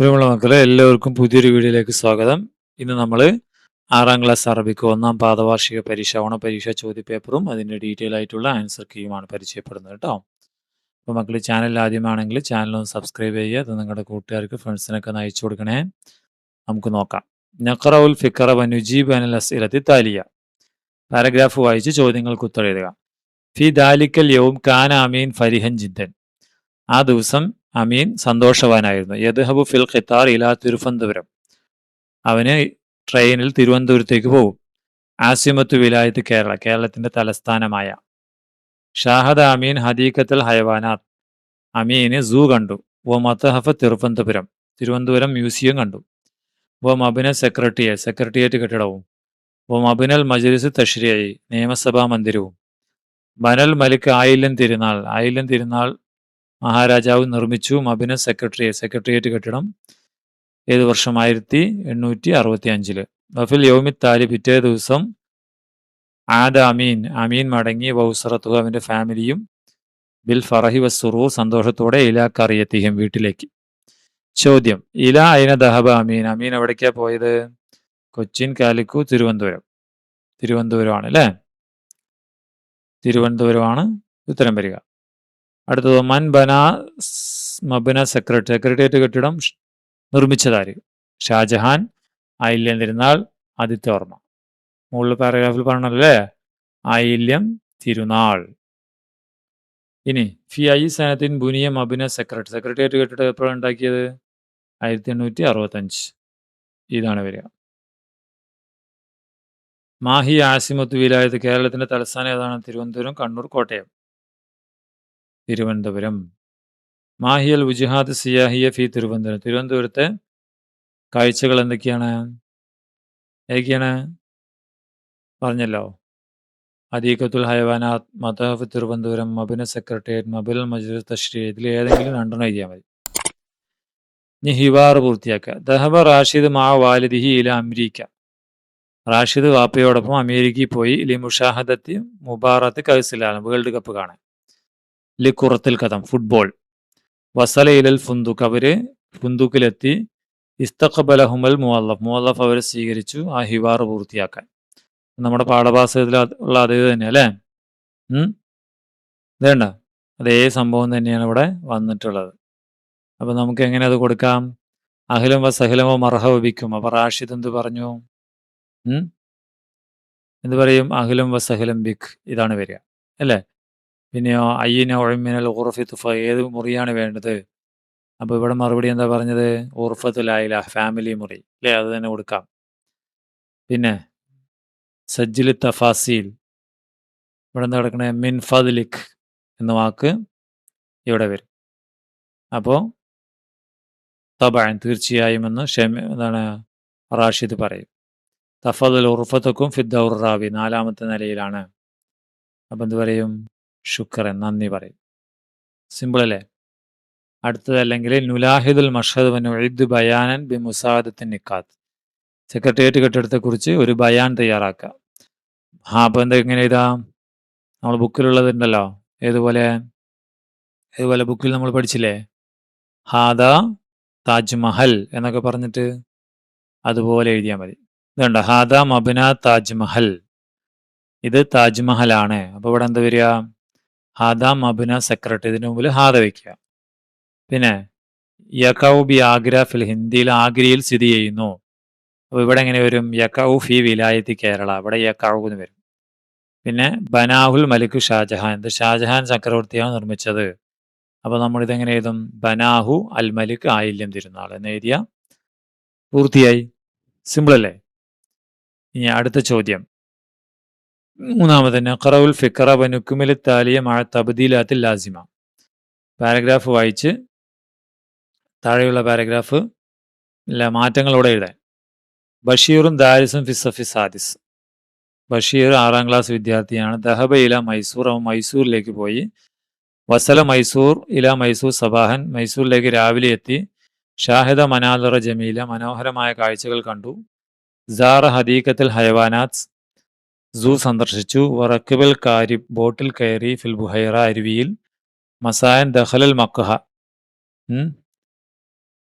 പ്രിയമുള്ള മക്കളെ, എല്ലാവർക്കും പുതിയൊരു വീഡിയോയിലേക്ക് സ്വാഗതം. ഇന്ന് നമ്മൾ 6ാം ക്ലാസ് അറബിക്ക് 1ാം പാദവാർഷിക പരീക്ഷ ഓണപരീക്ഷ ചോദ്യപേപ്പറും അതിൻ്റെ ഡീറ്റെയിൽ ആയിട്ടുള്ള ആൻസർ കീയുമാണ് പരിചയപ്പെടുന്നത് കേട്ടോ. അപ്പോൾ മക്കൾ ചാനൽ ആദ്യമാണെങ്കിൽ ചാനലൊന്ന് സബ്സ്ക്രൈബ് ചെയ്യുക. അത് നിങ്ങളുടെ കൂട്ടുകാർക്ക് ഫ്രണ്ട്സിനൊക്കെ ഒന്ന് അയച്ചു കൊടുക്കണേ. നമുക്ക് നോക്കാം. നഖറഉൽ ഫിക്ര വനുജീബ് അനിൽ അസ്ഇലത്തി താലിയ. പാരഗ്രാഫ് വായിച്ച് ചോദ്യങ്ങൾക്ക് ഉത്തരം എഴുതുക. ഫി ദാലിക്കൽ യൗം കാന അമീൻ ഫരിഹൻ ജിദ്ദൻ. ആ ദിവസം അമീൻ സന്തോഷവാനായിരുന്നു. യദ്ഹബു ഫിൽ ഖിത്താർ ഇലാ തിരുവനന്തപുരം. അവന് ട്രെയിനിൽ തിരുവനന്തപുരത്തേക്ക് പോകും. ആസിമത്തു വിലായത്ത് കേരള, കേരളത്തിന്റെ തലസ്ഥാനമായ. ഷാഹദ അമീൻ ഹദീഖത്തൽ ഹയവാനാത്ത്. അമീന് സൂ കണ്ടു. വ മത്തഹഫ തിരുവനന്തപുരം, തിരുവനന്തപുരം മ്യൂസിയം കണ്ടു. വ മബിന സെക്രട്ടേറിയറ്റ് കെട്ടിടവും. വ മബിനൽ മജ്ലിസ് തഷ്രിഈ, നിയമസഭാ മന്ദിരവും. ബനൽ മലിക് ആയില്യം തിരുനാൾ മഹാരാജാവ് നിർമ്മിച്ചു. മബിന സെക്രട്ടേറിയറ്റ് കെട്ടിടം. ഏത് വർഷം? 1865. വഫിൽ യൗമി താലി, പിറ്റേ ദിവസം ആദ അമീൻ മടങ്ങി. വൗസറത്തു, അവന്റെ ഫാമിലിയും. ബിൽ ഫറഹി വസ്സുറൂർ, സന്തോഷത്തോടെ. ഇലാ ഖറിയത്തിഹിം, വീട്ടിലേക്ക്. ചോദ്യം: ഇല ഐന ദഹബ അമീൻ എവിടേക്കാ പോയത്? കൊച്ചിൻ, കാലിക്കു, തിരുവനന്തപുരമാണ് അല്ലേ? തിരുവനന്തപുരമാണ് ഉത്തരം വരിക. അടുത്തത് മൻ ബന മബന സെക്രട്ടേറിയറ്റ് കെട്ടിടം നിർമ്മിച്ചതാര്? ഷാജഹാൻ. ആയില്യം തിരുനാൾ ആദിത്യവർമ്മ. മുകളിൽ പാരഗ്രാഫിൽ പറഞ്ഞല്ലേ, ആയില്യം തിരുനാൾ. ഇനി ഫി ഐ സനത്തിൻ ബുനിയ മബിന സെക്രട്ടേറിയറ്റ് കെട്ടിടം എപ്പോഴാണ് ഉണ്ടാക്കിയത്? 1865. ഇതാണ് വരിക. മാഹി ആസിമത്തു വിലായത്ത്, കേരളത്തിന്റെ തലസ്ഥാനം ഏതാണ്? തിരുവനന്തപുരം, കണ്ണൂർ, കോട്ടയം. തിരുവനന്തപുരം. മാഹിയൽ വുജുഹാത്ത് സിയാഹിയ ഫി തിരുവനന്തപുരം, തിരുവനന്തപുരത്തെ കാഴ്ചകൾ എന്തൊക്കെയാണ്? ഏതൊക്കെയാണ് പറഞ്ഞല്ലോ. ഹദീഖത്തുൽ ഹയവാനാത്ത്, മതഹഫ് തിരുവനന്തപുരം, മബിന സെക്രട്ടേറിയറ്റ്, മബിൽ മജ്ലിസ് തഷ്രീ. ഇതിൽ ഏതെങ്കിലും രണ്ടെണ്ണം എഴുതിയാൽ മതി. ഇനി ഹിവാർ പൂർത്തിയാക്കുക. ദഹബ റാഷിദ് മാ വാലിദിഹി ഇല അമേരിക്ക. റാഷിദ് വാപ്പയോടൊപ്പം അമേരിക്കയിൽ പോയി. ലി മുഷാഹദത്തി മുബാറത്ത് കൗസിലാണ്, വേൾഡ് കപ്പ് കാണാൻ. ലി കുറത്തിൽ കഥം, ഫുട്ബോൾ. വസല ഇലൽ ഫുന്ദുക്ക്, അവര് ഫുന്ദുക്കിലെത്തി. ഇസ്തഖബലഹുമൽ മുവല്ലഫ് അവരെ സ്വീകരിച്ചു. ആ ഹിവാർ പൂർത്തിയാക്കാൻ. നമ്മുടെ പാഠഭാഗത്തിൽ ഉള്ള അതേ തന്നെ അല്ലേ? ഇതേണ്ട അതേ സംഭവം തന്നെയാണ് ഇവിടെ വന്നിട്ടുള്ളത്. അപ്പൊ നമുക്ക് എങ്ങനെ അത് കൊടുക്കാം? അഹ്ലം വ സഹലമോ മർഹബിക്കും. അപ്പൊ റാഷിദ് എന്ത് പറഞ്ഞു? എന്ത് പറയും? അഹ്ലം വ സഹലം ബിക്, ഇതാണ് വരിക അല്ലേ? പിന്നെയോ അയ്യന ഒഴമിനൽ ഉറഫി തുഫ, ഏത് മുറിയാണ് വേണ്ടത്? അപ്പൊ ഇവിടെ മറുപടി എന്താ പറഞ്ഞത്? ഉർഫത്തുലായില, ഫാമിലി മുറി അല്ലേ? അത് തന്നെ കൊടുക്കാം. പിന്നെ സജ്ജിലി തഫാസീൽ, ഇവിടെ എന്താ കിടക്കണേ? മിൻ ഫദ്ലിക് എന്ന വാക്ക് ഇവിടെ വരും. അപ്പോ തബഅൻ, തീർച്ചയായും എന്ന് എന്താണ് റാഷിദ് പറയും. തഫദൽ ഉർഫത്തുക്കും ഫിദ്ദൗർ റാവി, 4ാമത്തെ നിലയിലാണ്. അപ്പൊ എന്ത് പറയും? ശുക്രൻ, നന്ദി പറയും. സിമ്പിൾ അല്ലേ? അടുത്തത് അല്ലെങ്കിൽ നുലാഹിദുൽ മഷദ് വനുഇദ് ബയാനൻ ബി മുസാദത്തിൻ നിക്കാത്ത്, സെക്രട്ടേറിയറ്റ് കെട്ടിടത്തെക്കുറിച്ച് ഒരു ബയാൻ തയ്യാറാക്കുക. അപ്പൊ എന്താ എങ്ങനെ എഴുതാം? നമ്മൾ ബുക്കിലുള്ളതുണ്ടല്ലോ. ഏതുപോലെ ബുക്കിൽ നമ്മൾ പഠിച്ചില്ലേ? ഹാദ താജ്മഹൽ എന്നൊക്കെ പറഞ്ഞിട്ട് അതുപോലെ എഴുതിയാൽ മതി. ഇതുണ്ട്, ഹാദ മബ്ന താജ്മഹൽ, ഇത് താജ്മഹലാണ്. അപ്പൊ ഇവിടെ എന്താ വരിക? ഹാദ മബ്ന സെക്രട്ടറി, ഇതിന് മുമ്പിൽ ഹാദ വയ്ക്കുക. പിന്നെ യഖൗ ബി ആഗ്ര ഫിൽ, ഹിന്ദിയിൽ ആഗ്രയിൽ സ്ഥിതി ചെയ്യുന്നു. അപ്പൊ ഇവിടെ എങ്ങനെ വരും? യഖൗ ഫി വിലായത്തി കേരള, ഇവിടെ യഖൗ എന്ന് വരും. പിന്നെ ബനാഹുൽ മലിക് ഷാജഹാൻ, ഇത് ഷാജഹാൻ ചക്രവർത്തിയാണ് നിർമ്മിച്ചത്. അപ്പൊ നമ്മൾ ഇതെങ്ങനെ എഴുതും? ബനാഹു അൽ മലിക് ആയില്യം തിരുനാൾ എന്ന് എഴുതിയ പൂർത്തിയായി. സിമ്പിൾ അല്ലേ? ഇനി അടുത്ത ചോദ്യം, 3ാമത് നഖറഉൽ ഫിക്ര വനുക്മിൽ താലിയ മഅ തബ്ദീലാത്തിൽ ലാസിമ. പാരഗ്രാഫ് വായിച്ച് താഴെയുള്ള പാരഗ്രാഫ് മാറ്റങ്ങളോടെ എഴുതാൻ. ബഷീറും ദാരിസും ഫിസഫി സാദിസ്. ബഷീർ 6ാം ക്ലാസ് വിദ്യാർത്ഥിയാണ്. ദഹബ ഇല മൈസൂർ, അവൻ മൈസൂരിലേക്ക് പോയി. വസല മൈസൂർ ഇല മൈസൂർ സബാഹൻ, മൈസൂരിലേക്ക് രാവിലെ എത്തി. ഷാഹിദ മനാദറ ജമീല, മനോഹരമായ കാഴ്ചകൾ കണ്ടു. സാറ ഹദീഖത്തുൽ ഹയവാനാത്ത്, സൂ സന്ദർശിച്ചു. വറക്കിബൽ കാരിബ്, ബോട്ടിൽ കയറി. ഫിൽ ബുഹൈറ, അരുവിയിൽ. മസായൻ ദഖലൽ മക്കഹ,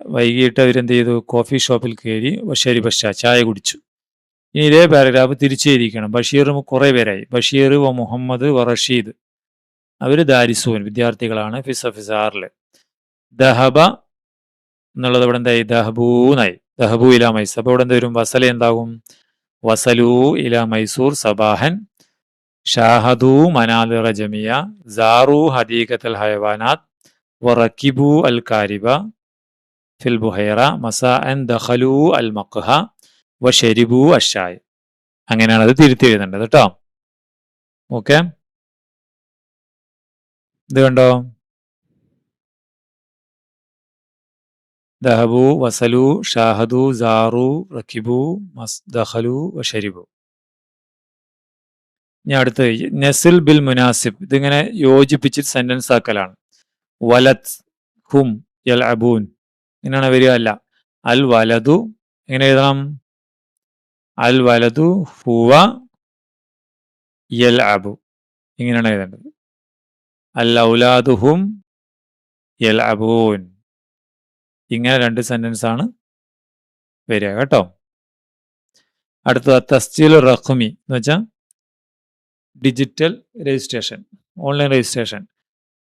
വൈകിട്ട് അവരെന്ത് ചെയ്തു? കോഫി ഷോപ്പിൽ കയറി വശരിബഷ ചായ കുടിച്ചു. ഇനി ഇതേ പാരഗ്രാഫ് തിരിച്ചെഴുതിയിരിക്കണം. ബഷീർ കുറേ പേരായി. ബഷീർ വ മുഹമ്മദ് വ റഷീദ് അവർ ദാരിസൂൻ വിദ്യാർത്ഥികളാണ്. ഫിസാറിൽ ദഹബ എന്നുള്ളത് ഇവിടെ എന്തായി? ദഹബൂന്നായി. ദഹബു ഇല മൈസൂർ. അപ്പോൾ ഇവിടെ എന്ത് വരും? വസല എന്താകും? വസലു ഇല മൈസൂർ സബാഹൻ ഷാഹദു മനാലിറ ജമിയ സാറു ഹദീഖത്തൽ ഹയവാനാത്ത് വറക്കിബു അൽ കാരിബ ഫിൽ ബുഹൈറ മസാഅൻ ദഖലു അൽ മഖ്ഹ വശരിബു അഷായ്. അങ്ങനെയാണ് അത് തിരുത്തി എഴുതേണ്ടത് കേട്ടോ. ഓക്കെ, ഇത് കണ്ടോ? ദഹബു വസലു ഷാഹദു സാറു റക്കിബു ദഖലു വശരിബു. ഇനി അടുത്ത് നസിൽ ബിൽ മുനാസിബ്. ഇതിങ്ങനെ യോജിപ്പിച്ചിട്ട് സെന്റൻസ് ആക്കലാണ്. വലത് ഹും യൽ അബൂൻ ഇങ്ങനെയാണ് വരിക. അല്ല, അൽ വലതു എങ്ങനെ എഴുതണം? അൽ വലതു ഹുവ യൽ അബു ഇങ്ങനെയാണ് എഴുതേണ്ടത്. അൽ ഔലാദുഹും യൽ അബൂൻ. ഇങ്ങനെ രണ്ട് സെന്റൻസ് ആണ് വരിക കേട്ടോ. അടുത്തത് തസ്ജീൽ റഖ്മി എന്ന് വെച്ചാൽ ഡിജിറ്റൽ രജിസ്ട്രേഷൻ, ഓൺലൈൻ രജിസ്ട്രേഷൻ.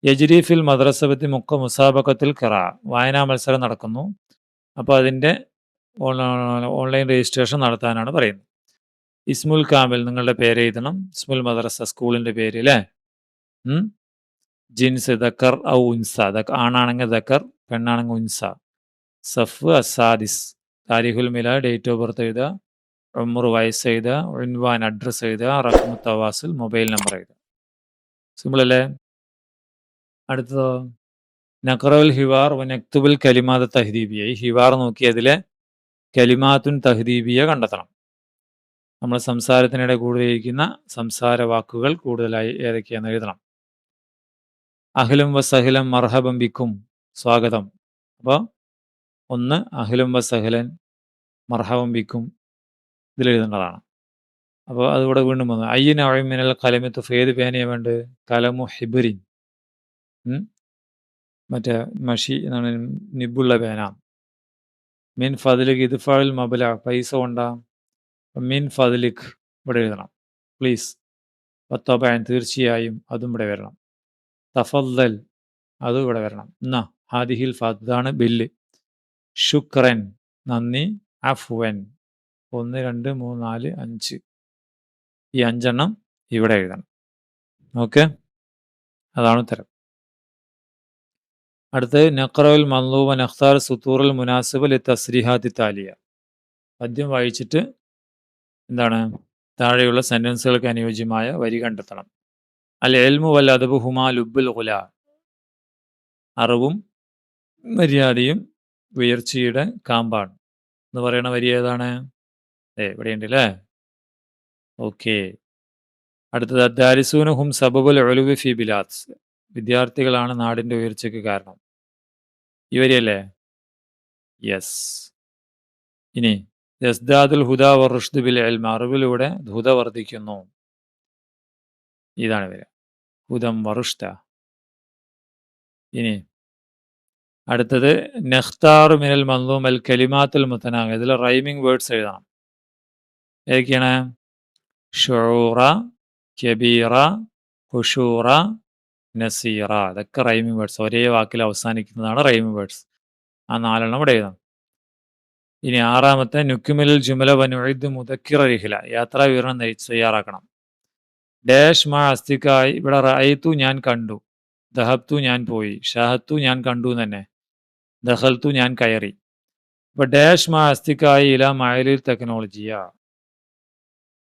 യജ്രി ഫിൽ മദ്രസബത്തി മുക്ക മുസാബക്കത്തിൽ ഖിറാ. വായനാ മത്സരം നടക്കുന്നു. അപ്പോൾ അതിൻ്റെ ഓൺലൈൻ രജിസ്ട്രേഷൻ നടത്താനാണ് പറയുന്നത്. ഇസ്മുൽ കാമിൽ നിങ്ങളുടെ പേര് എഴുതണം. ഇസ്മുൽ മദ്രസ സ്കൂളിൻ്റെ പേര് അല്ലേ. ജിൻസ് ദക്കർ ഔ ഉൻസ. ആണാണെങ്കിൽ ദക്കർ, പെണ്ണാണെങ്കിൽ ഉൻസ. സഫ് അസാദിസ്. Tariqul Milad date of birth എഴുതുക. ഉംർ വയസ്സ് എഴുതുക. ഉൻവാൻ അഡ്രസ്സ് എഴുതുക. റഖ്മു തവാസുൽ മൊബൈൽ നമ്പർ എഴുതുക. സിമ്പിൾ അല്ലേ? അടുത്തതോ നഖറൽ ഹിവാർ വ നക്തുബുൽ കലിമാത്ത് തഹ്ദീബിയ. ഈ ഹിവാർ നോക്കി അതിലെ കലിമാത്തുൻ തഹ്ദീബിയ കണ്ടെത്തണം. നമ്മൾ സംസാരത്തിനിടെ കൂടുതലിരിക്കുന്ന സംസാര വാക്കുകൾ കൂടുതലായി ഏതൊക്കെയാണെന്ന് എഴുതണം. അഹ്ലും വ സഹ്ലൻ മർഹബൻ ബിക്കും, സ്വാഗതം. അപ്പോൾ ഒന്ന് അഹ്ലും വ സഹ്ലൻ മർഹബൻ ബിക്കും ഇതിലെഴുതേണ്ടതാണ്. അപ്പോൾ അതിവിടെ വീണ്ടും വന്നു. അയ്യൻ അഴിമിനൽ കലമത്ത് ഫേത് പേനയെ വേണ്ട കലമു ഹിബിരിൻ. മറ്റേ മഷി എന്നാണ് നിബുള്ള പേന. മിൻ ഫതിലിക് ഇദ്ഫാൽ മബല, പൈസ കൊണ്ടാ. മിൻ ഫതിലിക് ഇവിടെ എഴുതണം, പ്ലീസ്. വത്തബാൻ തീർച്ചയായും അതും ഇവിടെ വരണം. തഫദ്ദൽ അതും ഇവിടെ വരണം. എന്നാ ഹാദിഹിൽ ഫദ്ദാണ് ബില്ല്. ശുക്രൻ നന്ദി. അഫ്വൻ 1 2 3 4 5 ഈ 5 ഇവിടെ എഴുതണം. ഓക്കെ, അതാണ് ഉത്തരം. അടുത്ത് നഖ്റൽ മൻലൂബ നഖ്താർ സുത്തൂറുൽ മുനാസിബ ലി തസ്രീഹാത്തി താലിയ. പദ്യം വായിച്ചിട്ട് എന്താണ് താഴെയുള്ള സെന്റൻസുകൾക്ക് അനുയോജ്യമായ വരി കണ്ടെത്തണം. അൽ ഇൽമു വൽ അദബു ഹുമാ ലുബ്ബുൽ ഖുല. അറിവും മര്യാദയും ഉയർച്ചയുടെ കാമ്പാണ് എന്ന് പറയുന്ന വരി ഏതാണ്? ഇവിടെയുണ്ട് അല്ലേ. ഓക്കെ, അടുത്തത് ദാരിസൂന ഹും സബബുൽ ഉലുവി ഫി ബിലാദ്. വിദ്യാർത്ഥികളാണ് നാടിൻ്റെ ഉയർച്ചയ്ക്ക് കാരണം. ഈ വരിയല്ലേ? യെസ്. ഇനി യസ്ദാദുൽ ഹുദ വ റുഷ്ദ് ബിൽ ഇൽമ. അറിവിലൂടെ ഹുദ വർദ്ധിക്കുന്നു. ഇതാണ് വരിക, ഹുദം വറുഷ്ദ. ഇനി അടുത്തത് നഖ്താറു മിനൽ മൻലൂം അൽ കലിമാത്തുൽ മുതനാ. ഇതിൽ റൈമിംഗ് വേർഡ്സ് എഴുതണം. ഏതൊക്കെയാണ്? ഷുറ, കബീറ, ഖുഷൂറ, നസീറ. ഇതൊക്കെ റൈമിംഗ് വേർഡ്സ്, ഒരേ വാക്കിൽ അവസാനിക്കുന്നതാണ് റൈമിംഗ് വേർഡ്സ്. ആ 4 ഇവിടെ എഴുതാം. ഇനി 6ാമത്തെ നുക്മിൽ ജുമല വനുഇദ് മുദക്കിറ റിഹ്ല. യാത്രാ വിവരണം തയ്യാറാക്കണം. ഡാഷ് മാ അസ്തിക്കായി. ഇവിടെ റഅയ്തു ഞാൻ കണ്ടു. ദഹബ്തു ഞാൻ പോയി. ഷാഹത്തു ഞാൻ കണ്ടു തന്നെ. ദഖൽത്തു ഞാൻ കയറി. ഇപ്പൊ ഡാഷ് മാ അസ്തിക്കായി ഇല മഅലിൽ ടെക്നോളജിയ.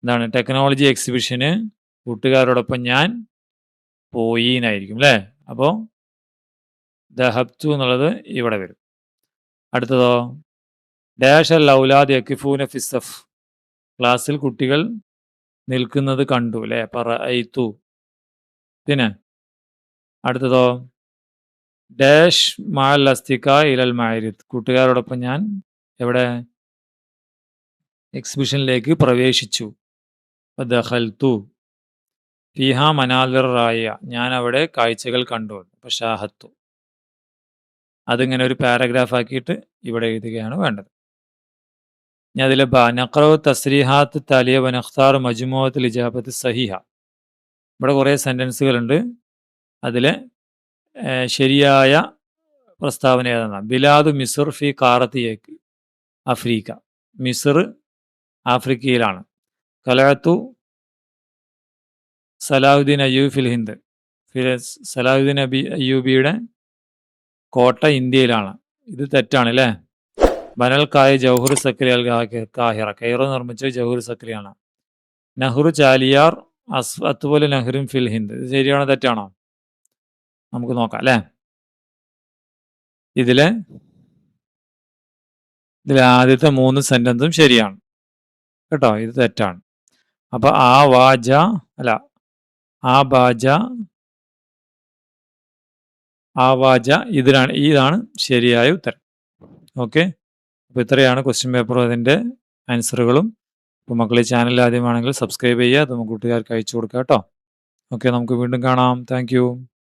എന്താണ്? ടെക്നോളജി എക്സിബിഷന് കൂട്ടുകാരോടൊപ്പം ഞാൻ പോയി എന്നായിരിക്കും അല്ലേ. അപ്പോൾ ദഹബ്തു എന്നുള്ളത് ഇവിടെ വരും. അടുത്തതോ ഡാഷ് അൽ ഔലാദ് യഖിഫൂന ഫിസ്സഫ്. ക്ലാസ്സിൽ കുട്ടികൾ നിൽക്കുന്നത് കണ്ടു അല്ലേ. റഅയ്തു. പിന്നെ അടുത്തതോ ഡാഷ് മഅൽ അസ്തിക ഇലൽ മഅരിദ്. കൂട്ടുകാരോടൊപ്പം ഞാൻ എവിടെ? എക്സിബിഷനിലേക്ക് പ്രവേശിച്ചു. ദഖൽതു. ഫിഹ മനാലിർ റായ. ഞാൻ അവിടെ കാഴ്ചകൾ കണ്ടു. ഷാഹത്തു. അതിങ്ങനെ ഒരു പാരഗ്രാഫ് ആക്കിയിട്ട് ഇവിടെ എഴുതുകയാണ് വേണ്ടത്. ഇനി അതിലെ ബ നഖ്റഉ തസ്രീഹാത്ത് താലിയ വ നഖ്താറു മജ്മുഅത്തുൽ ഇജാബത്തി സഹീഹ. ഇവിടെ കുറേ സെന്റൻസുകളുണ്ട്. അതിലെ ശരിയായ പ്രസ്താവന ഏതെന്നാണ്. ബിലാദു മിസ്ർ ഫി ഖാറത്തി അഫ്രീക്ക. മിസ്ർ ആഫ്രിക്കയിലാണ്. കലഅത്തു സലാഹുദ്ദീൻ അയ്യൂബി ഫിൽ ഹിന്ദ്. സലാഹുദ്ദീൻ അയ്യൂബിയുടെ കോട്ട ഇന്ത്യയിലാണ്. ഇത് തെറ്റാണ് അല്ലേ? ബനൽ കായ ജൗഹർ സക്രി അൽ കാഹിറ. കൈറോ നിർമ്മിച്ച ജൗഹർ സക്രിയാണ്. നെഹ്റു ചാലിയാർ അതുപോലെ നെഹ്റും ഫിൽ ഹിന്ദ്. ഇത് ശരിയാണോ തെറ്റാണോ? നമുക്ക് നോക്കാം അല്ലേ? ഇതിലെ ആദ്യത്തെ 3 സെന്റൻസും ശരിയാണ് കേട്ടോ. ഇത് തെറ്റാണ്. അപ്പൊ ആവാജ ഇതാണ് ശരിയായ ഉത്തരം. ഓക്കെ, അപ്പോൾ ഇത്രയാണ് ക്വസ്റ്റ്യൻ പേപ്പറും അതിൻ്റെ ആൻസറുകളും. അപ്പോൾ മക്കൾ ഈ ചാനൽ ആദ്യമാണെങ്കിൽ സബ്സ്ക്രൈബ് ചെയ്യുക, അത് നമുക്ക് കൂട്ടുകാർക്ക് അയച്ചു കൊടുക്കുക കേട്ടോ. ഓക്കെ, നമുക്ക് വീണ്ടും കാണാം. താങ്ക്